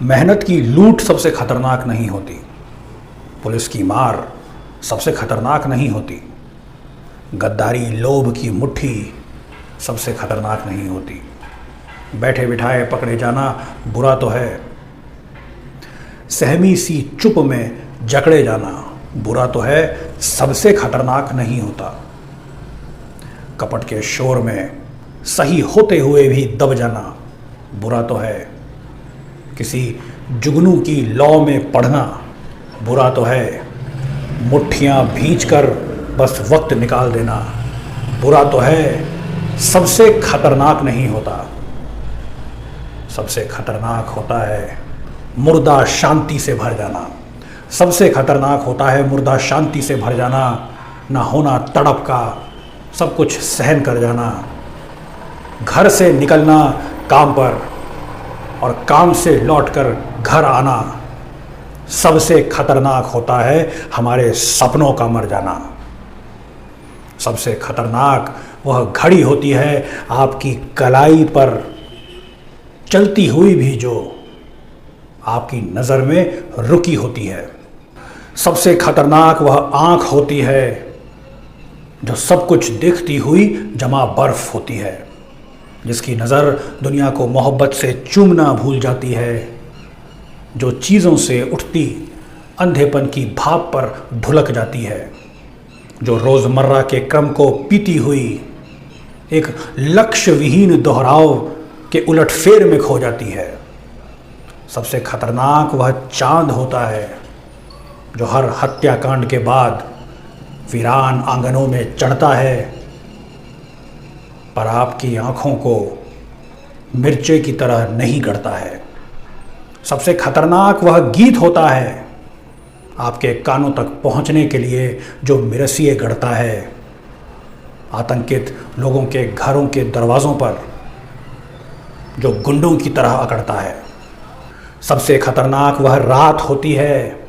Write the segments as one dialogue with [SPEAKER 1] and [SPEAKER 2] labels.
[SPEAKER 1] मेहनत की लूट सबसे खतरनाक नहीं होती। पुलिस की मार सबसे खतरनाक नहीं होती। गद्दारी लोभ की मुट्ठी सबसे खतरनाक नहीं होती। बैठे बिठाए पकड़े जाना बुरा तो है, सहमी सी चुप में जकड़े जाना बुरा तो है, सबसे खतरनाक नहीं होता। कपट के शोर में सही होते हुए भी दब जाना बुरा तो है। किसी जुगनू की लौ में पढ़ना बुरा तो है। मुट्ठियाँ भींचकर बस वक्त निकाल देना बुरा तो है, सबसे खतरनाक नहीं होता। सबसे खतरनाक होता है मुर्दा शांति से भर जाना। सबसे खतरनाक होता है मुर्दा शांति से भर जाना, ना होना तड़प का, सब कुछ सहन कर जाना। घर से निकलना काम पर और काम से लौटकर घर आना सबसे खतरनाक होता है हमारे सपनों का मर जाना। सबसे खतरनाक वह घड़ी होती है आपकी कलाई पर चलती हुई भी जो आपकी नज़र में रुकी होती है। सबसे खतरनाक वह आँख होती है जो सब कुछ देखती हुई जमा बर्फ होती है, जिसकी नज़र दुनिया को मोहब्बत से चूमना भूल जाती है, जो चीज़ों से उठती अंधेपन की भाप पर ढुलक जाती है, जो रोज़मर्रा के क्रम को पीती हुई एक लक्ष्य विहीन दोहराव के उलटफेर में खो जाती है। सबसे खतरनाक वह चांद होता है जो हर हत्याकांड के बाद वीरान आंगनों में चढ़ता है, पर आपकी आंखों को मिर्चे की तरह नहीं गड़ता है। सबसे खतरनाक वह गीत होता है आपके कानों तक पहुंचने के लिए जो मिरसिए गढ़ता है, आतंकित लोगों के घरों के दरवाज़ों पर जो गुंडों की तरह अकड़ता है। सबसे खतरनाक वह रात होती है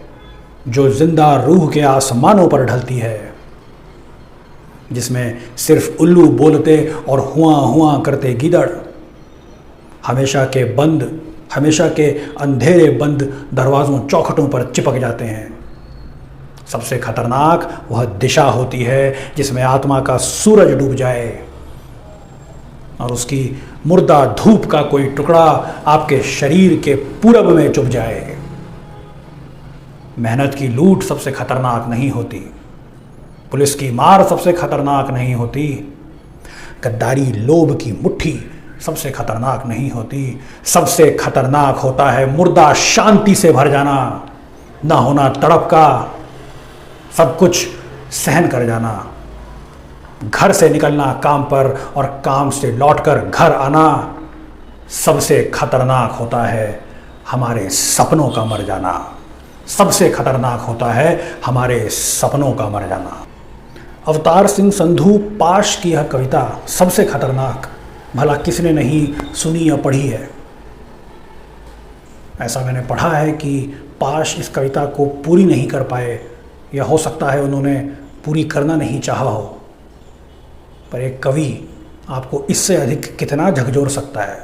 [SPEAKER 1] जो जिंदा रूह के आसमानों पर ढलती है, जिसमें सिर्फ उल्लू बोलते और हुआ हुआ करते गीदड़ हमेशा के अंधेरे बंद दरवाज़ों चौखटों पर चिपक जाते हैं। सबसे खतरनाक वह दिशा होती है जिसमें आत्मा का सूरज डूब जाए और उसकी मुर्दा धूप का कोई टुकड़ा आपके शरीर के पूरब में चुभ जाए। मेहनत की लूट सबसे खतरनाक नहीं होती। पुलिस की मार सबसे खतरनाक नहीं होती। गद्दारी लोभ की मुट्ठी सबसे खतरनाक नहीं होती। सबसे खतरनाक होता है मुर्दा शांति से भर जाना, ना होना तड़प का, सब कुछ सहन कर जाना। घर से निकलना काम पर और काम से लौटकर घर आना सबसे खतरनाक होता है हमारे सपनों का मर जाना। सबसे खतरनाक होता है हमारे सपनों का मर जाना। अवतार सिंह संधू पाश की यह कविता सबसे खतरनाक भला किसने नहीं सुनी या पढ़ी है। ऐसा मैंने पढ़ा है कि पाश इस कविता को पूरी नहीं कर पाए, या हो सकता है उन्होंने पूरी करना नहीं चाहा हो, पर एक कवि आपको इससे अधिक कितना झकझोर सकता है।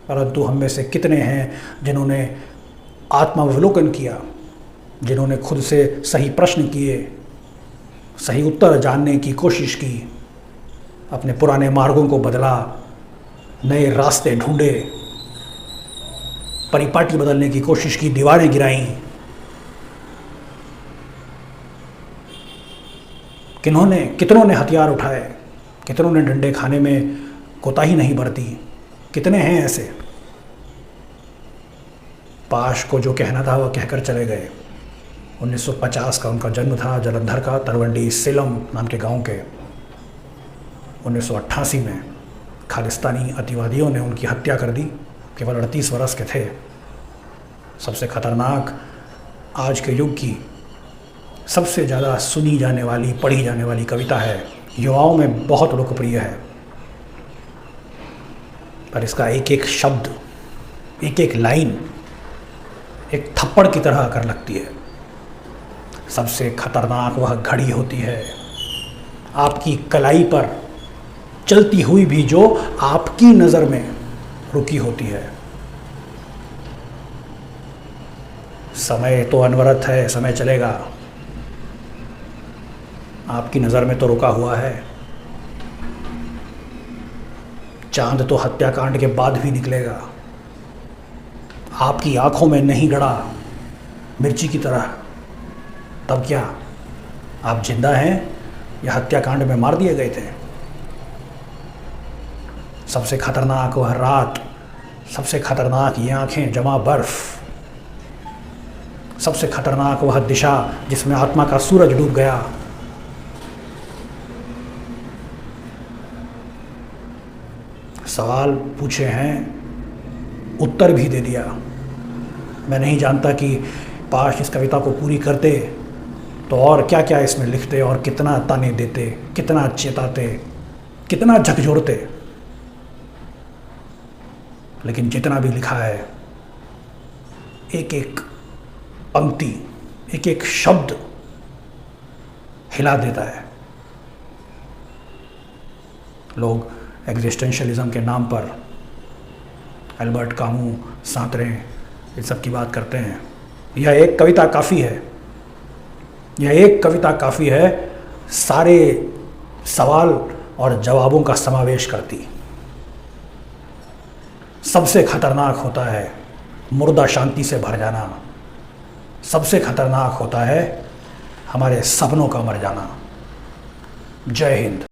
[SPEAKER 1] परंतु हम में से कितने हैं जिन्होंने आत्मावलोकन किया, जिन्होंने खुद से सही प्रश्न किए, सही उत्तर जानने की कोशिश की, अपने पुराने मार्गों को बदला, नए रास्ते ढूंढे, परिपाटी बदलने की कोशिश की, दीवारें गिराईं। कितनों ने हथियार उठाए, कितनों ने डंडे खाने में कोताही नहीं बरती। कितने हैं ऐसे। पाश को जो कहना था वह कहकर चले गए। 1950 का उनका जन्म था, जालंधर का तरवंडी सेलम नाम के गांव के। 1988 में खालिस्तानी अतिवादियों ने उनकी हत्या कर दी, केवल 38 वर्ष के थे। सबसे खतरनाक आज के युग की सबसे ज़्यादा सुनी जाने वाली, पढ़ी जाने वाली कविता है, युवाओं में बहुत लोकप्रिय है, पर इसका एक एक शब्द, एक एक लाइन एक थप्पड़ की तरह आकर लगती है। सबसे खतरनाक वह घड़ी होती है आपकी कलाई पर चलती हुई भी जो आपकी नज़र में रुकी होती है। समय तो अनवरत है, समय चलेगा। आपकी नज़र में तो रुका हुआ है। चांद तो हत्याकांड के बाद भी निकलेगा। आपकी आंखों में नहीं गड़ा मिर्ची की तरह, तब क्या आप जिंदा हैं या हत्याकांड में मार दिए गए थे? सबसे खतरनाक वह रात, सबसे खतरनाक ये आंखें जमा बर्फ, सबसे खतरनाक वह दिशा जिसमें आत्मा का सूरज डूब गया। सवाल पूछे हैं, उत्तर भी दे दिया। मैं नहीं जानता कि पाश इस कविता को पूरी करते तो और क्या क्या इसमें लिखते और कितना ताने देते, कितना चेताते, कितना झकझोरते। लेकिन जितना भी लिखा है, एक एक पंक्ति, एक एक शब्द हिला देता है। लोग एग्जिस्टेंशलिज्म के नाम पर अल्बर्ट कामू, सार्त्रे, इस सब की बात करते हैं। यह एक कविता काफ़ी है, यह एक कविता काफ़ी है, सारे सवाल और जवाबों का समावेश करती। सबसे खतरनाक होता है मुर्दा शांति से भर जाना, सबसे खतरनाक होता है हमारे सपनों का मर जाना। जय हिंद।